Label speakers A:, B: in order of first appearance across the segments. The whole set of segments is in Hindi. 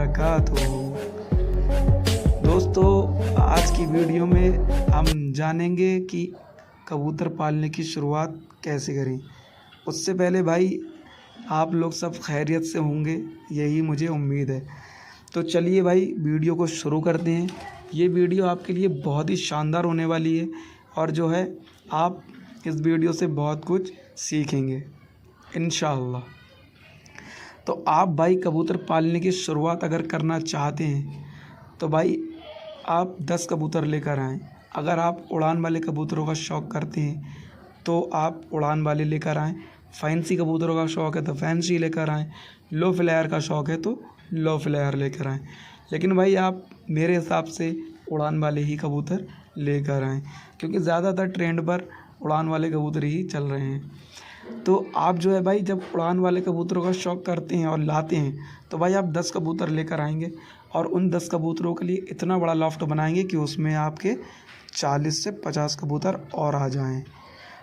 A: वबरकातुहू। दोस्तों, आज की वीडियो में हम जानेंगे कि कबूतर पालने की शुरुआत कैसे करें। उससे पहले भाई आप लोग सब खैरियत से होंगे, यही मुझे उम्मीद है। तो चलिए भाई वीडियो को शुरू करते हैं। ये वीडियो आपके लिए बहुत ही शानदार होने वाली है और जो है आप इस वीडियो से बहुत कुछ सीखेंगे इंशाअल्लाह। तो आप भाई कबूतर पालने की शुरुआत अगर करना चाहते हैं तो भाई आप 10 कबूतर लेकर आएँ। अगर आप उड़ान वाले कबूतरों का शौक़ करते हैं तो आप उड़ान वाले लेकर आएँ। फैंसी कबूतरों का शौक़ है तो फैंसी लेकर आएँ। लो फ्लायर का शौक़ है तो लो फ्लायर लेकर आएँ। लेकिन भाई आप मेरे हिसाब से उड़ान वाले ही कबूतर लेकर आएँ, क्योंकि ज़्यादातर ट्रेंड पर उड़ान वाले कबूतर ही चल रहे हैं। तो आप जो है भाई जब उड़ान वाले कबूतरों का शौक़ करते हैं और लाते हैं तो भाई आप 10 कबूतर लेकर आएंगे और उन 10 कबूतरों के लिए इतना बड़ा लॉफ्ट बनाएंगे कि उसमें आपके 40 से 50 कबूतर और आ जाएं।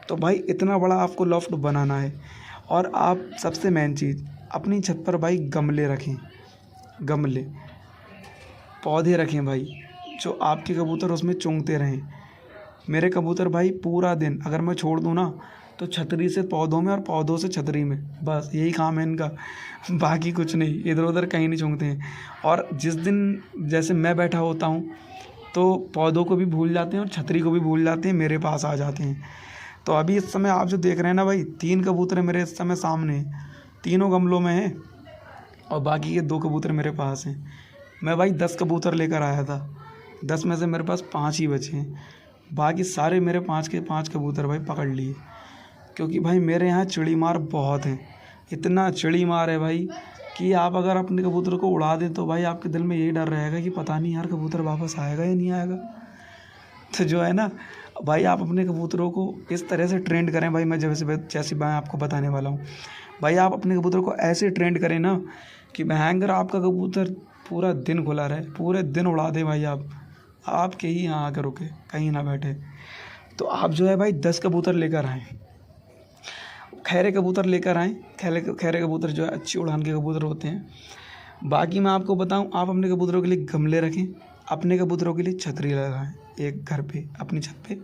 A: तो भाई इतना बड़ा आपको लॉफ्ट बनाना है। और आप सबसे मेन चीज़, अपनी छत पर भाई गमले रखें, गमले पौधे रखें भाई, जो आपके कबूतर उसमें चुंगते रहें। मेरे कबूतर भाई पूरा दिन अगर मैं छोड़ दूँ ना तो छतरी से पौधों में और पौधों से छतरी में, बस यही काम है इनका, बाकी कुछ नहीं, इधर उधर कहीं नहीं चुंगते हैं। और जिस दिन जैसे मैं बैठा होता हूँ तो पौधों को भी भूल जाते हैं और छतरी को भी भूल जाते हैं, मेरे पास आ जाते हैं। तो अभी इस समय आप जो देख रहे हैं ना भाई, 3 कबूतर मेरे इस समय सामने, तीनों गमलों में हैं और बाकी के 2 कबूतर मेरे पास हैं। मैं भाई 10 कबूतर लेकर आया था, 10 में से मेरे पास 5 ही बचे हैं, बाकी सारे मेरे 5 के 5 कबूतर भाई पकड़ लिए। क्योंकि भाई मेरे यहाँ चिड़ी मार बहुत है, इतना चिड़ी मार है भाई कि आप अगर अपने कबूतर को उड़ा दें तो भाई आपके दिल में यही डर रहेगा कि पता नहीं यार कबूतर वापस आएगा या नहीं आएगा। तो जो है ना भाई, आप अपने कबूतरों को इस तरह से ट्रेंड करें भाई, मैं जैसे मैं आपको बताने वाला हूँ भाई, आप अपने कबूतर को ऐसे ट्रेंड करें ना कि भयंकर आपका कबूतर पूरा दिन खुला रहे, पूरे दिन उड़ा दे भाई। आपके ही यहाँ आकर रुके, कहीं ना बैठे। तो आप जो है भाई 10 कबूतर लेकर आएँ, खैरे कबूतर लेकर आएँ। खैरे कबूतर जो है अच्छी उड़ान के कबूतर होते हैं। बाकी मैं आपको बताऊं, आप अपने कबूतरों के लिए गमले रखें, अपने कबूतरों के लिए छतरी लगाएं एक घर पे, अपनी छत पे।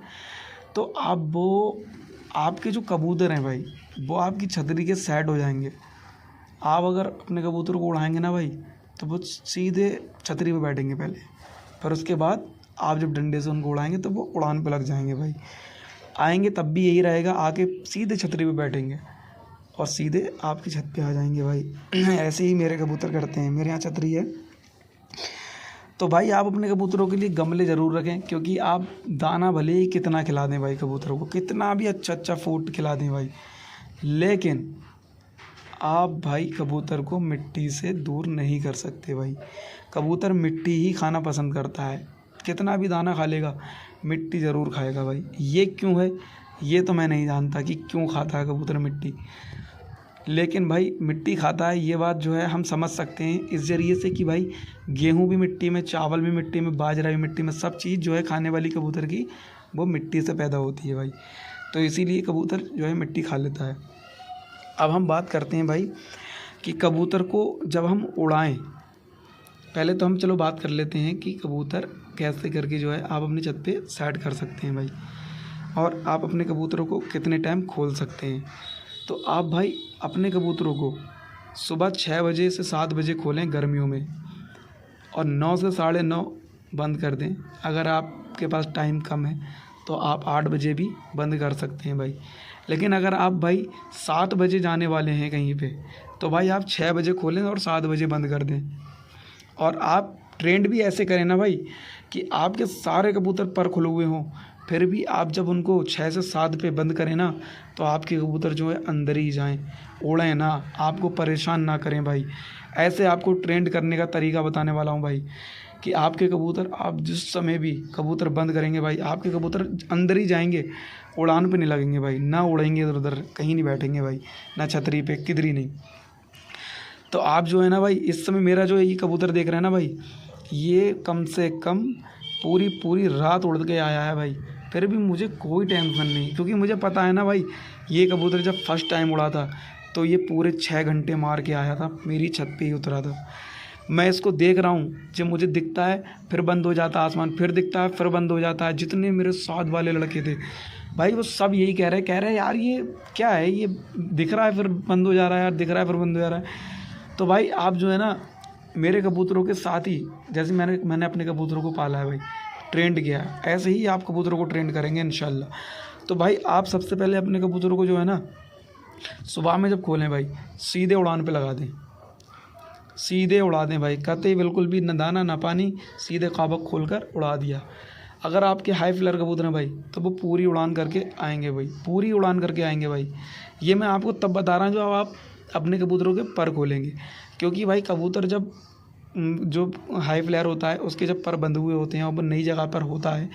A: तो आप वो आपके जो कबूतर हैं भाई, वो आपकी छतरी के साइड हो जाएंगे। आप अगर अपने कबूतर को उड़ाएंगे ना भाई तो वो सीधे छतरी पे बैठेंगे पहले, फिर उसके बाद आप जब डंडे से उनको उड़ाएंगे तो वो उड़ान पे लग जाएंगे भाई। आएंगे तब भी यही रहेगा, आके सीधे छतरी पे बैठेंगे और सीधे आपकी छत पे आ जाएंगे भाई। ऐसे ही मेरे कबूतर करते हैं, मेरे यहाँ छतरी है। तो भाई आप अपने कबूतरों के लिए गमले ज़रूर रखें, क्योंकि आप दाना भले ही कितना खिला दें भाई कबूतरों को, कितना भी अच्छा फूड खिला दें भाई, लेकिन आप भाई कबूतर को मिट्टी से दूर नहीं कर सकते भाई। कबूतर मिट्टी ही खाना पसंद करता है, कितना भी दाना खा लेगा मिट्टी ज़रूर खाएगा भाई। ये क्यों है ये तो मैं नहीं जानता कि क्यों खाता है कबूतर मिट्टी, लेकिन भाई मिट्टी खाता है ये बात जो है हम समझ सकते हैं इस ज़रिए से कि भाई गेहूं भी मिट्टी में, चावल भी मिट्टी में, बाजरा भी मिट्टी में, सब चीज़ जो है खाने वाली कबूतर की वो मिट्टी से पैदा होती है भाई। तो इसीलिए कबूतर जो है मिट्टी खा लेता है। अब हम बात करते हैं भाई कि कबूतर को जब हम उड़ाएं, पहले तो हम चलो बात कर लेते हैं कि कबूतर कैसे करके जो है आप अपनी छत पे सेट कर सकते हैं भाई, और आप अपने कबूतरों को कितने टाइम खोल सकते हैं। तो आप भाई अपने कबूतरों को सुबह 6 बजे से 7 बजे खोलें गर्मियों में, और 9 से 9:30 बंद कर दें। अगर आपके पास टाइम कम है तो आप 8 बजे भी बंद कर सकते हैं भाई। लेकिन अगर आप भाई 7 बजे जाने वाले हैं कहीं पे तो भाई आप 6 बजे खोलें और 7 बजे बंद कर दें। और आप ट्रेंड भी ऐसे करें ना भाई कि आपके सारे कबूतर पर खुले हुए हों, फिर भी आप जब उनको 6 से 7 पे बंद करें ना तो आपके कबूतर जो है अंदर ही जाएं, उड़ें ना, आपको परेशान ना करें भाई। ऐसे आपको ट्रेंड करने का तरीका बताने वाला हूँ भाई कि आपके कबूतर, आप जिस समय भी कबूतर बंद करेंगे भाई आपके कबूतर अंदर ही जाएंगे, उड़ान पे नहीं लगेंगे भाई, ना उड़ेंगे इधर उधर, कहीं नहीं बैठेंगे भाई, ना छतरी पे, किधर ही नहीं। तो आप जो है ना भाई, इस समय मेरा जो है ये कबूतर देख रहे हैं ना भाई, ये कम से कम पूरी रात उड़ के आया है भाई, फिर भी मुझे कोई टेंशन नहीं, क्योंकि मुझे पता है ना भाई, ये कबूतर जब फर्स्ट टाइम उड़ा था तो ये पूरे 6 घंटे मार के आया था, मेरी छत पे ही उतरा था। मैं इसको देख रहा हूँ, जब मुझे दिखता है फिर बंद हो जाता है आसमान, फिर दिखता है फिर बंद हो जाता है। जितने मेरे साथ वाले लड़के थे भाई वो सब यही कह रहे यार ये क्या है, ये दिख रहा है फिर बंद हो जा रहा है यार, दिख रहा है फिर बंद हो जा रहा है। तो भाई आप जो है ना मेरे कबूतरों के साथ ही, जैसे मैंने अपने कबूतरों को पाला है भाई, ट्रेंड किया है, ऐसे ही आप कबूतरों को ट्रेंड करेंगे इंशाल्लाह। तो भाई आप सबसे पहले अपने कबूतरों को जो है ना सुबह में जब खोलें भाई, सीधे उड़ान पे लगा दें, सीधे उड़ा दें भाई, कतई बिल्कुल भी न दाना ना पानी, सीधे खाबक खोल कर उड़ा दिया। अगर आपके हाई फ्लायर कबूतर हैं भाई तो वो पूरी उड़ान करके आएंगे भाई, पूरी उड़ान करके आएंगे भाई। ये मैं आपको तब बता रहा हूँ जब आप अपने कबूतरों के पर खोलेंगे, क्योंकि भाई कबूतर जब जो हाई फ्लायर होता है उसके जब पर बंधे हुए होते हैं और वो नई जगह पर होता है,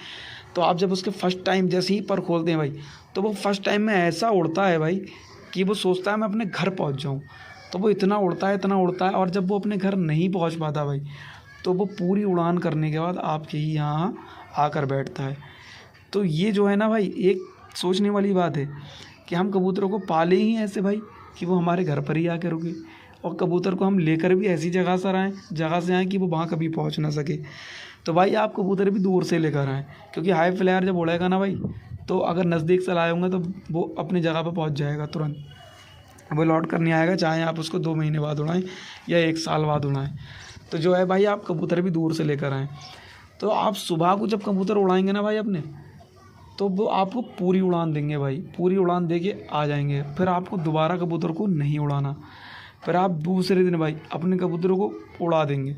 A: तो आप जब उसके फर्स्ट टाइम जैसे ही पर खोलते हैं भाई, तो वो फर्स्ट टाइम में ऐसा उड़ता है भाई कि वो सोचता है मैं अपने घर पहुंच जाऊं। तो वो इतना उड़ता है, और जब वो अपने घर नहीं पहुंच पाता भाई, तो वो पूरी उड़ान करने के बाद आपके ही यहाँ आकर बैठता है। तो ये जो है ना भाई एक सोचने वाली बात है कि हम कबूतरों को पाले ही ऐसे भाई कि वो हमारे घर पर ही आकर रुके, और कबूतर को हम लेकर भी ऐसी जगह से आएँ कि वो वहाँ कभी पहुँच ना सके। तो भाई आप कबूतर भी दूर से लेकर आएँ, क्योंकि हाई फ्लायर जब उड़ेगा ना भाई, तो अगर नज़दीक से लाए होंगे तो वो अपनी जगह पर पहुँच जाएगा तुरंत, वो लौट कर नहीं आएगा, चाहे आप उसको 2 महीने बाद उड़ाएँ या 1 साल बाद उड़ाएँ। तो जो है भाई आप कबूतर भी दूर से लेकर आएँ। तो आप सुबह को जब कबूतर उड़ाएंगे ना भाई अपने, तो वो आपको पूरी उड़ान देंगे भाई, पूरी उड़ान दे के आ जाएंगे। फिर आपको दोबारा कबूतर को नहीं उड़ाना, फिर आप दूसरे दिन भाई अपने कबूतरों को उड़ा देंगे।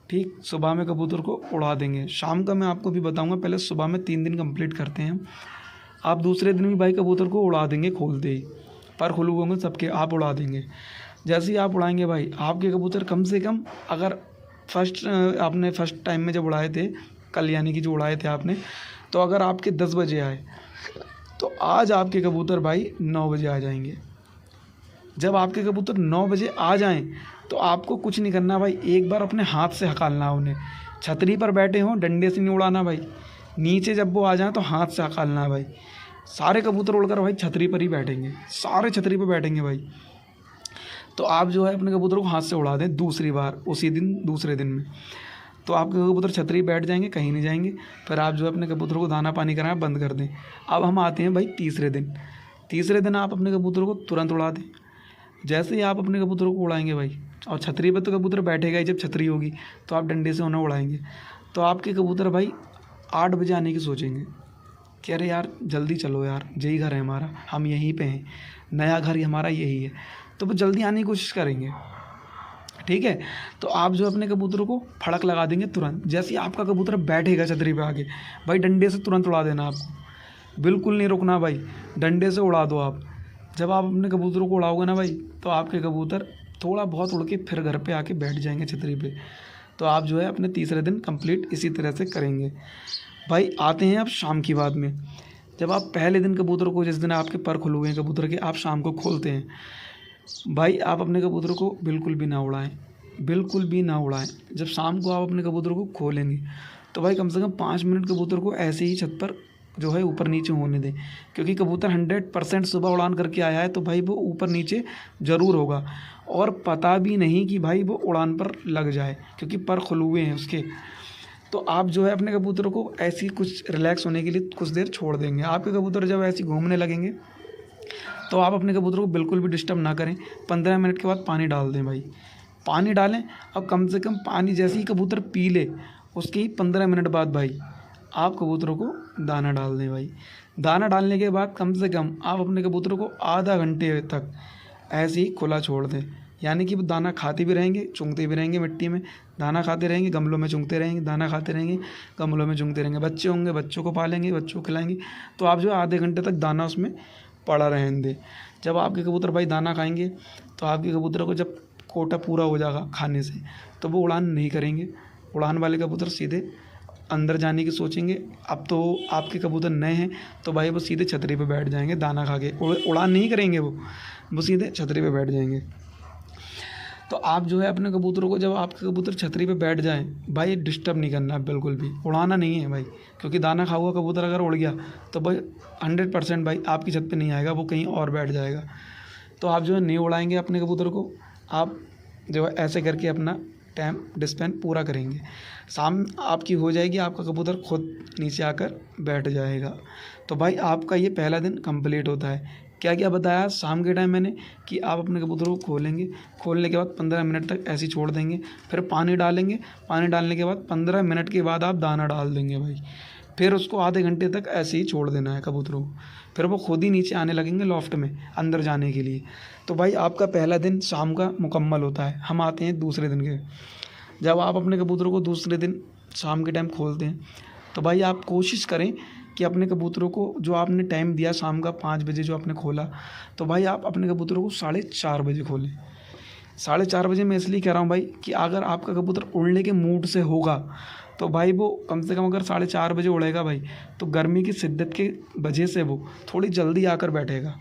A: ठीक, सुबह में कबूतर को उड़ा देंगे। शाम का मैं आपको भी बताऊंगा, पहले सुबह में 3 दिन कंप्लीट करते हैं। आप दूसरे दिन भी भाई कबूतर को उड़ा देंगे, खोलते ही पर खुले होंगे सबके, आप उड़ा देंगे। जैसे ही आप उड़ाएंगे भाई आपके कबूतर कम से कम, अगर आपने फर्स्ट टाइम में जब उड़ाए थे कल, यानी कि जो उड़ाए थे आपने, तो अगर आपके 10 बजे आए तो आज आपके कबूतर भाई 9 बजे आ जाएंगे। जब आपके कबूतर 9 बजे आ जाएं तो आपको कुछ नहीं करना भाई, एक बार अपने हाथ से हकालना है उन्हें। छतरी पर बैठे हों, डंडे से नहीं उड़ाना भाई, नीचे जब वो आ जाएं तो हाथ से हकालना है भाई। सारे कबूतर उड़कर भाई छतरी पर ही बैठेंगे, सारे छतरी पर बैठेंगे भाई। तो आप जो है अपने कबूतरों को हाथ से उड़ा दें दूसरी बार उसी दिन, दूसरे दिन में, तो आपके कबूतर छतरी बैठ जाएंगे, कहीं नहीं जाएंगे। फिर आप जो है अपने कबूतरों को दाना पानी कराना बंद कर दें। अब हम आते हैं भाई तीसरे दिन आप अपने कबूतरों को तुरंत उड़ा दें। जैसे ही आप अपने कबूतरों को उड़ाएंगे भाई, और छतरी पर तो कबूतर बैठेगा ही, जब छतरी होगी तो आप डंडे से उन्हें उड़ाएंगे, तो आपके कबूतर भाई 8 बजे आने की सोचेंगे कि अरे यार जल्दी चलो यार, यही घर है हमारा, हम यहीं पे हैं, नया घर ही हमारा यही है। तो वो जल्दी आने की कोशिश करेंगे। ठीक है, तो आप जो अपने कबूतरों को फड़क लगा देंगे तुरंत। जैसे ही आपका कबूतर बैठेगा छतरी पे आके भाई, डंडे से तुरंत उड़ा देना आपको, बिल्कुल नहीं रुकना भाई, डंडे से उड़ा दो आप। जब आप अपने कबूतरों को उड़ाओगे ना भाई, तो आपके कबूतर थोड़ा बहुत उड़ के फिर घर पे आके बैठ जाएंगे छतरी पे। तो आप जो है अपने तीसरे दिन कंप्लीट इसी तरह से करेंगे भाई। आते हैं अब शाम की बात में। जब आप पहले दिन कबूतर को, जिस दिन आपके पर खुले हुए हैं कबूतर के, आप शाम को खोलते हैं भाई, आप अपने कबूतर को बिल्कुल भी ना उड़ाएं, बिल्कुल भी ना उड़ाएं। जब शाम को आप अपने कबूतर को खोलेंगे तो भाई कम से कम 5 मिनट कबूतर को ऐसे ही छत पर जो है ऊपर नीचे होने दें, क्योंकि कबूतर 100% सुबह उड़ान करके आया है तो भाई वो ऊपर नीचे ज़रूर होगा, और पता भी नहीं कि भाई वो उड़ान पर लग जाए, क्योंकि पर खुले हुए हैं उसके। तो आप जो है अपने कबूतरों को ऐसी कुछ रिलैक्स होने के लिए कुछ देर छोड़ देंगे। आपके कबूतर जब ऐसे घूमने लगेंगे तो आप अपने कबूतरों को बिल्कुल भी डिस्टर्ब ना करें। 15 मिनट के बाद पानी डाल दें भाई, पानी डालें। अब कम से कम पानी जैसे ही कबूतर पी ले, उसके ही 15 मिनट बाद भाई आप कबूतरों को दाना डाल दें भाई। दाना डालने के बाद कम से कम आप अपने कबूतरों को आधा घंटे तक ऐसे ही खुला छोड़ दें, यानी कि वो दाना खाते भी रहेंगे, चुंगते भी रहेंगे, मिट्टी में दाना खाते रहेंगे, गमलों में चुंगते रहेंगे, दाना खाते रहेंगे, गमलों में चुंगते रहेंगे। बच्चे होंगे, बच्चों को पालेंगे, बच्चों को खिलाएंगे, तो आप जो है आधे घंटे तक दाना उसमें पड़ा रहने दें। जब आपके कबूतर भाई दाना खाएंगे तो आपके कबूतर को जब कोटा पूरा हो जाएगा खाने से, तो वो उड़ान नहीं करेंगे। उड़ान वाले कबूतर सीधे अंदर जाने की सोचेंगे। अब तो आपके कबूतर नए हैं तो भाई वो सीधे छतरी पे बैठ जाएंगे दाना खा के, उड़ान नहीं करेंगे, वो सीधे छतरी पे बैठ जाएंगे। तो आप जो है अपने कबूतरों को, जब आपके कबूतर छतरी पे बैठ जाएं भाई, डिस्टर्ब नहीं करना है बिल्कुल भी, उड़ाना नहीं है भाई, क्योंकि दाना खा हुआ कबूतर अगर उड़ गया तो भाई 100% भाई आपकी छत पे नहीं आएगा, वो कहीं और बैठ जाएगा। तो आप जो है नहीं उड़ाएंगे अपने कबूतर को, आप जो है ऐसे करके अपना टाइम डिस्पेंड पूरा करेंगे। शाम आपकी हो जाएगी, आपका कबूतर खुद नीचे आकर बैठ जाएगा। तो भाई आपका ये पहला दिन कंप्लीट होता है। क्या क्या बताया शाम के टाइम मैंने कि आप अपने कबूतरों को खोलेंगे, खोलने के बाद 15 मिनट तक ऐसे ही छोड़ देंगे, फिर पानी डालेंगे, पानी डालने के बाद 15 मिनट के बाद आप दाना डाल देंगे भाई, फिर उसको आधे घंटे तक ऐसे ही छोड़ देना है कबूतरों को, फिर वो खुद ही नीचे आने लगेंगे लॉफ्ट में अंदर जाने के लिए। तो भाई आपका पहला दिन शाम का मुकम्मल होता है। हम आते हैं दूसरे दिन के। जब आप अपने कबूतरों को दूसरे दिन शाम के टाइम खोलते हैं तो भाई आप कोशिश करें कि अपने कबूतरों को जो आपने टाइम दिया शाम का 5 बजे जो आपने खोला, तो भाई आप अपने कबूतरों को 4:30 बजे खोलें। 4:30 बजे मैं इसलिए कह रहा हूँ भाई कि अगर आपका कबूतर उड़ने के मूड से होगा तो भाई वो कम से कम अगर 4:30 बजे उड़ेगा भाई, तो गर्मी की शिद्दत के वजह से वो थोड़ी जल्दी आकर बैठेगा,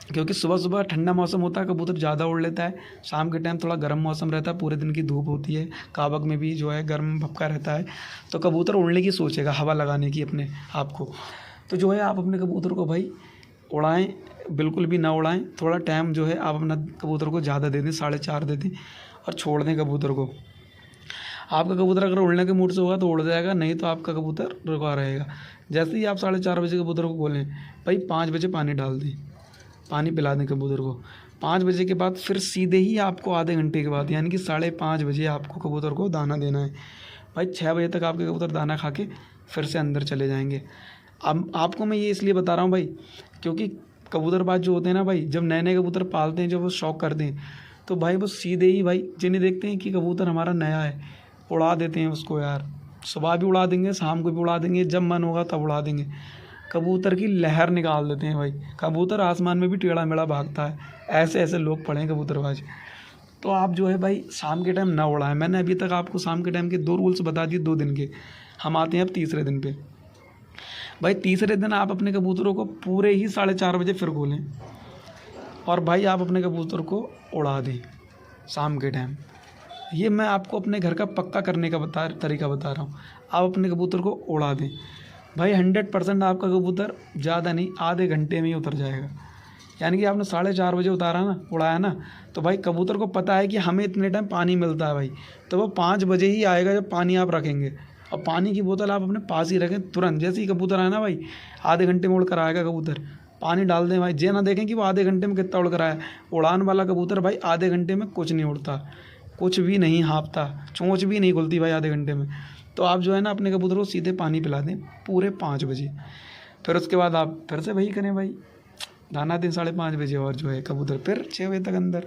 A: क्योंकि सुबह सुबह ठंडा मौसम होता है, कबूतर ज़्यादा उड़ लेता है। शाम के टाइम थोड़ा गर्म मौसम रहता है, पूरे दिन की धूप होती है, काबक में भी जो है गर्म भपका रहता है, तो कबूतर उड़ने की सोचेगा, हवा लगाने की अपने आप को। तो जो है आप अपने कबूतर को भाई उड़ाएं, बिल्कुल भी ना उड़ाएं। थोड़ा टाइम जो है आप अपना कबूतर को ज़्यादा दे दें, 4:30 दे दें और छोड़ दें कबूतर को। आपका कबूतर अगर उड़ने के मूड से होगा तो उड़ जाएगा, नहीं तो आपका कबूतर रुका रहेगा। जैसे ही आप 4:30 बजे कबूतर को खोलें भाई 5 बजे पानी डाल दें, पानी पिला दें कबूतर को। 5 बजे के बाद फिर सीधे ही आपको आधे घंटे के बाद यानी कि 5:30 बजे आपको कबूतर को दाना देना है। भाई 6 बजे तक आपके कबूतर दाना खा के फिर से अंदर चले जाएंगे। अब आपको मैं ये इसलिए बता रहा हूँ भाई, क्योंकि कबूतरबाज जो होते हैं ना भाई, जब नए नए कबूतर पालते हैं, जब वो शौक करते हैं, तो भाई वो सीधे ही भाई जिन्हें देखते हैं कि कबूतर हमारा नया है, उड़ा देते हैं उसको यार। सुबह भी उड़ा देंगे, शाम को भी उड़ा देंगे, जब मन होगा तब उड़ा देंगे। कबूतर की लहर निकाल देते हैं भाई, कबूतर आसमान में भी टेढ़ा मेढ़ा भागता है। ऐसे ऐसे लोग पड़े हैं कबूतरबाज। तो आप जो है भाई शाम के टाइम ना उड़ाएं। मैंने अभी तक आपको शाम के टाइम के 2 रूल्स बता दिए 2 दिन के। हम आते हैं अब तीसरे दिन पे। भाई तीसरे दिन आप अपने कबूतरों को पूरे ही 4:30 बजे फिर खोलें और भाई आप अपने कबूतर को उड़ा दें शाम के टाइम। ये मैं आपको अपने घर का पक्का करने का तरीका बता रहा हूँ। आप अपने कबूतर को उड़ा दें भाई, 100% आपका कबूतर ज़्यादा नहीं आधे घंटे में ही उतर जाएगा। यानी कि आपने 4:30 बजे उतारा ना, उड़ाया ना, तो भाई कबूतर को पता है कि हमें इतने टाइम पानी मिलता है भाई, तो वो 5 बजे ही आएगा जब पानी आप रखेंगे। और पानी की बोतल आप अपने पास ही रखें, तुरंत जैसे ही कबूतर आए ना भाई, आधे घंटे में उड़ कर आएगा कबूतर, पानी डाल दें भाई। जे ना देखें कि वो आधे घंटे में कितना उड़ कर आया। उड़ान वाला कबूतर भाई आधे घंटे में कुछ नहीं उड़ता, कुछ भी नहीं हाँफता, चोंच भी नहीं खुलती भाई आधे घंटे में। तो आप जो है ना अपने कबूतर को सीधे पानी पिला दें पूरे 5 बजे। फिर उसके बाद आप फिर से वही करें भाई, दाना दें 5:30 बजे और जो है कबूतर फिर 6 बजे तक अंदर।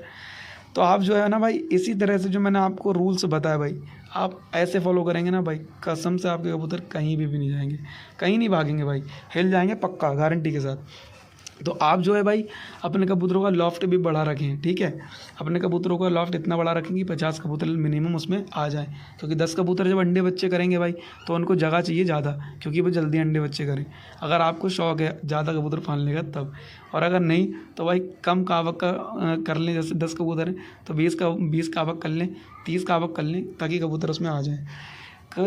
A: तो आप जो है ना भाई इसी तरह से जो मैंने आपको रूल्स बताया भाई, आप ऐसे फॉलो करेंगे ना भाई, कसम से आपके कबूतर कहीं भी नहीं जाएंगे, कहीं नहीं भागेंगे भाई, हिल जाएंगे पक्का, गारंटी के साथ। तो आप जो है भाई अपने कबूतरों का लॉफ्ट भी बढ़ा रखें, ठीक है। अपने कबूतरों का लॉफ्ट इतना बड़ा रखें कि 50 कबूतर मिनिमम उसमें आ जाए, क्योंकि 10 कबूतर जब अंडे बच्चे करेंगे भाई तो उनको जगह चाहिए ज़्यादा, क्योंकि वो जल्दी अंडे बच्चे करें। अगर आपको शौक है ज़्यादा कबूतर पालने का तब, और अगर नहीं तो भाई कम कावक का कर लें। जैसे 10 कबूतर हैं तो 20 कावक कर लें, 30 कावक कर लें, ताकि कबूतर उसमें आ जाएँ।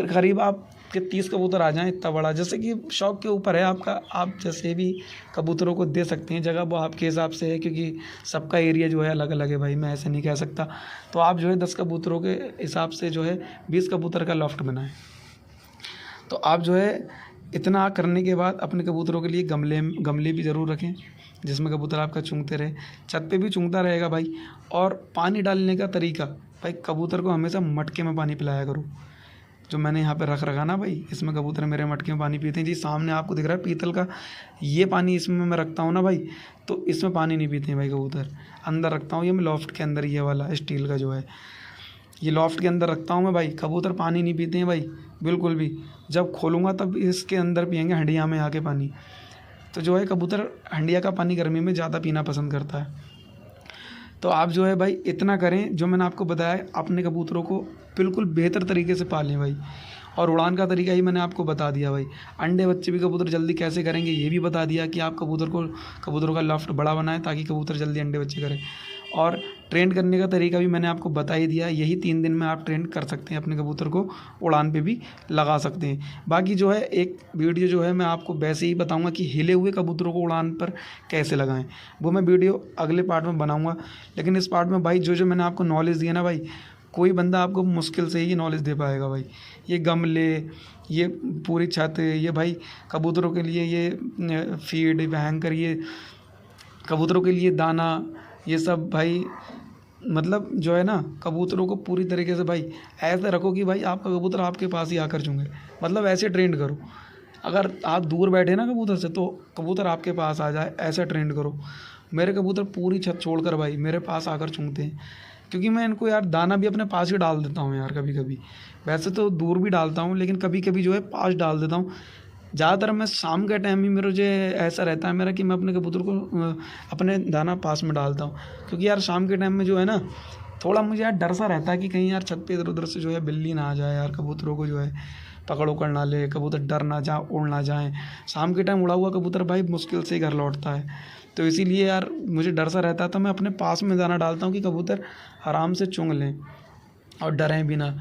A: करीब आप के 30 कबूतर आ जाएं, इतना बड़ा, जैसे कि शौक़ के ऊपर है आपका। आप जैसे भी कबूतरों को दे सकते हैं जगह, वो आपके हिसाब से है, क्योंकि सबका एरिया जो है अलग अलग है भाई, मैं ऐसे नहीं कह सकता। तो आप जो है 10 कबूतरों के हिसाब से जो है 20 कबूतर का लॉफ्ट बनाएं। तो आप जो है इतना करने के बाद अपने कबूतरों के लिए गमले भी ज़रूर रखें, जिसमें कबूतर आपका चूंघते रहे। छत पे भी चूंघता रहेगा भाई। और पानी डालने का तरीका भाई, कबूतर को हमेशा मटके में पानी पिलाया करो। जो मैंने यहाँ पे रख रखा ना भाई, इसमें कबूतर मेरे मटके में पानी पीते हैं जी। सामने आपको दिख रहा है पीतल का, ये पानी इसमें मैं रखता हूँ ना भाई, तो इसमें पानी नहीं पीते हैं भाई कबूतर। अंदर रखता हूँ ये मैं लॉफ्ट के अंदर, ये वाला स्टील का जो है, ये लॉफ्ट के अंदर रखता हूँ मैं भाई। कबूतर पानी नहीं पीते हैं भाई बिल्कुल भी। जब खोलूँगा तब इसके अंदर पियेंगे, हंडिया में आके पानी। तो जो है कबूतर हंडिया का पानी गर्मी में ज़्यादा पीना पसंद करता है। तो आप जो है भाई इतना करें, जो मैंने आपको बताया, अपने कबूतरों को बिल्कुल बेहतर तरीके से पालें भाई। और उड़ान का तरीका ही मैंने आपको बता दिया भाई। अंडे बच्चे भी कबूतर जल्दी कैसे करेंगे ये भी बता दिया, कि आप कबूतरों का लॉफ्ट बड़ा बनाएं ताकि कबूतर जल्दी अंडे बच्चे करें। और ट्रेन करने का तरीका भी मैंने आपको बता ही दिया। यही 3 दिन में आप ट्रेन कर सकते हैं अपने कबूतर को, उड़ान पे भी लगा सकते हैं। बाकी जो है एक वीडियो जो है मैं आपको वैसे ही बताऊंगा कि हिले हुए कबूतरों को उड़ान पर कैसे लगाएं, वो मैं वीडियो अगले पार्ट में बनाऊंगा। लेकिन इस पार्ट में भाई जो मैंने आपको नॉलेज दिया ना भाई, कोई बंदा आपको मुश्किल से ही नॉलेज दे पाएगा भाई। ये गमले, ये पूरी छत, ये भाई कबूतरों के लिए ये फीड, भयंकर ये कबूतरों के लिए दाना, ये सब भाई मतलब जो है ना, कबूतरों को पूरी तरीके से भाई ऐसे रखो कि भाई आपका कबूतर आपके पास ही आकर चुंगे। मतलब ऐसे ट्रेंड करो, अगर आप दूर बैठे ना कबूतर से तो कबूतर आपके पास आ जाए, ऐसा ट्रेंड करो। मेरे कबूतर पूरी छत छोड़कर भाई मेरे पास आकर चुंगते हैं, क्योंकि मैं इनको यार दाना भी अपने पास ही डाल देता हूँ यार कभी कभी। वैसे तो दूर भी डालता हूँ, लेकिन कभी कभी जो है पास डाल देता हूँ। ज़्यादातर मैं शाम के टाइम ही मेरा जो ऐसा रहता है मेरा कि मैं अपने कबूतर को अपने दाना पास में डालता हूँ, क्योंकि यार शाम के टाइम में जो है ना, थोड़ा मुझे यार डर सा रहता है कि कहीं यार छत पे इधर उधर से जो है बिल्ली ना आ जाए यार, कबूतरों को जो है पकड़ उकड़ ना ले, कबूतर डर ना जा, उड़ ना जाए। शाम के टाइम उड़ा हुआ कबूतर भाई मुश्किल से ही घर लौटता है, तो इसीलिए यार मुझे डर सा रहता है। तो मैं अपने पास में दाना डालता हूँ कि कबूतर आराम से चुंग लें और डरें भी ना।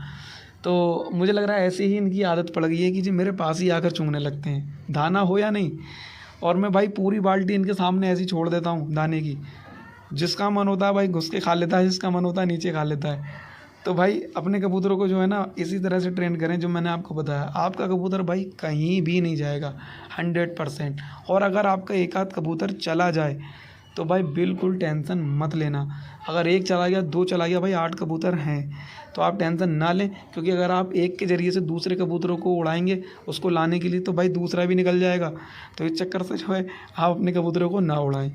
A: तो मुझे लग रहा है ऐसे ही इनकी आदत पड़ गई है कि जी मेरे पास ही आकर चुंगने लगते हैं, दाना हो या नहीं। और मैं भाई पूरी बाल्टी इनके सामने ऐसी छोड़ देता हूँ दाने की, जिसका मन होता है भाई घुस के खा लेता है, जिसका मन होता है नीचे खा लेता है। तो भाई अपने कबूतरों को जो है ना इसी तरह से ट्रेन करें जो मैंने आपको बताया। आपका कबूतर भाई कहीं भी नहीं जाएगा 100%। और अगर आपका एक आध कबूतर चला जाए तो भाई बिल्कुल टेंशन मत लेना। अगर एक चला गया, दो चला गया, भाई 8 कबूतर हैं तो आप टेंशन ना लें, क्योंकि अगर आप एक के ज़रिए से दूसरे कबूतरों को उड़ाएंगे उसको लाने के लिए, तो भाई दूसरा भी निकल जाएगा। तो इस चक्कर से जो है आप अपने कबूतरों को ना उड़ाएं,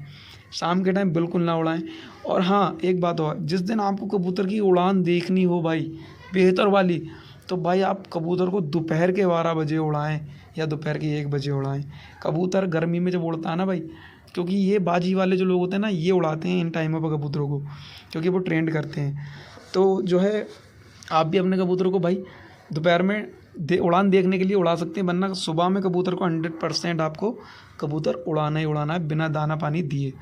A: शाम के टाइम बिल्कुल ना उड़ाएं। और हाँ एक बात और, जिस दिन आपको कबूतर की उड़ान देखनी हो भाई बेहतर वाली, तो भाई आप कबूतर को दोपहर के 12 बजे उड़ाएं या दोपहर के 1 बजे उड़ाएं। कबूतर गर्मी में जब उड़ता है ना भाई, क्योंकि ये बाजी वाले जो लोग होते हैं ना ये उड़ाते हैं इन टाइमों पर कबूतरों को, क्योंकि वो ट्रेंड करते हैं। तो जो है आप भी अपने कबूतरों को भाई दोपहर में उड़ान देखने के लिए उड़ा सकते हैं, वरना सुबह में कबूतर को 100% आपको कबूतर उड़ाना ही उड़ाना है बिना दाना पानी दिए।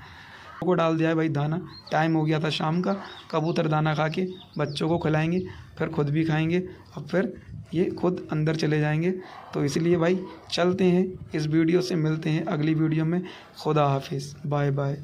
A: को डाल दिया है भाई दाना, टाइम हो गया था शाम का। कबूतर दाना खा के बच्चों को खिलाएंगे, फिर खुद भी खाएंगे और फिर ये खुद अंदर चले जाएंगे। तो इसलिए भाई चलते हैं, इस वीडियो से मिलते हैं अगली वीडियो में। खुदा हाफिज़, बाय बाय।